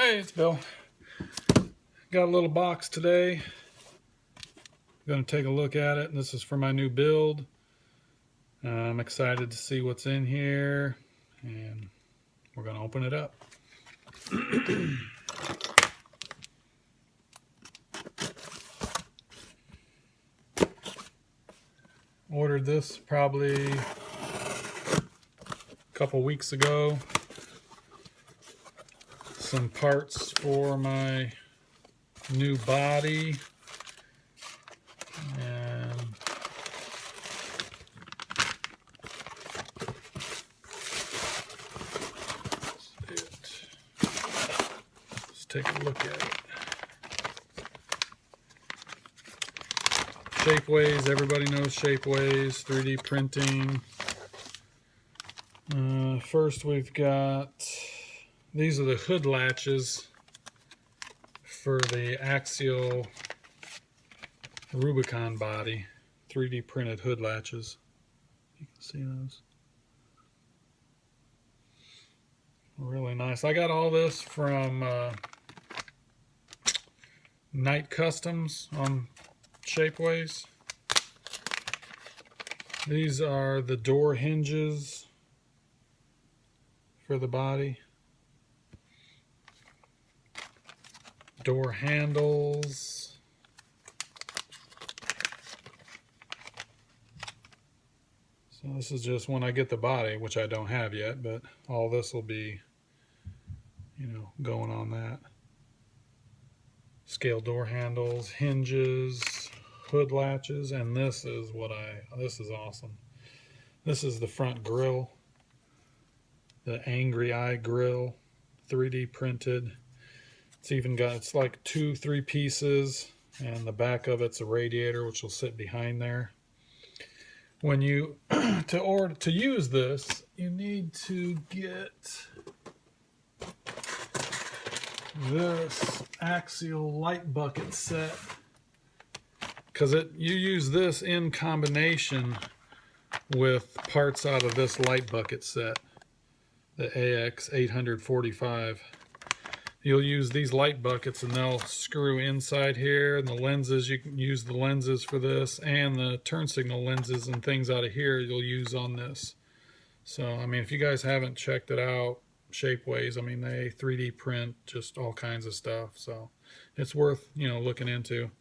Hey, it's Bill. Got a little box today. Going to take a look at it. This is for my new build. I'm excited to see what's in here, and we're going to open it up. Ordered this probably a couple weeks ago. Some parts for my new body, and let's take a look at it. Shapeways, everybody knows Shapeways, 3D printing. First we've got, these are the hood latches for the axial Rubicon body, 3D printed hood latches. You can see those. Really nice. I got all this from Night Customs on Shapeways. These are the door hinges for the body. Door handles. So this is just when I get the body, which I don't have yet, but all this will be, going on that. Scale door handles, hinges, hood latches, and this is this is awesome. This is the front grille, the Angry Eye grill, 3D printed. It's like 2-3 pieces, and the back of it's a radiator which will sit behind there. When you to use this, you need to get this axial light bucket set, because you use this in combination with parts out of this light bucket set, the AX845. You'll use these light buckets and they'll screw inside here, and the lenses, you can use the lenses for this, and the turn signal lenses and things out of here you'll use on this. So I mean, if you guys haven't checked it out, Shapeways, I mean, they 3D print just all kinds of stuff, so it's worth looking into.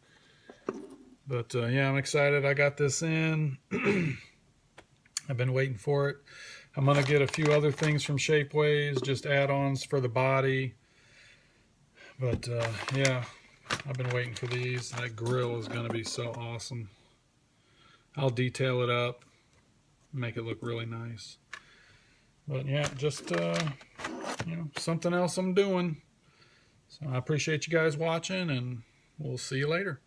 But yeah, I'm excited I got this in. I've been waiting for it. I'm gonna get a few other things from Shapeways, just add-ons for the body. But yeah, I've been waiting for these. That grill is going to be so awesome. I'll detail it up, make it look really nice. But yeah, just something else I'm doing. So I appreciate you guys watching, and we'll see you later.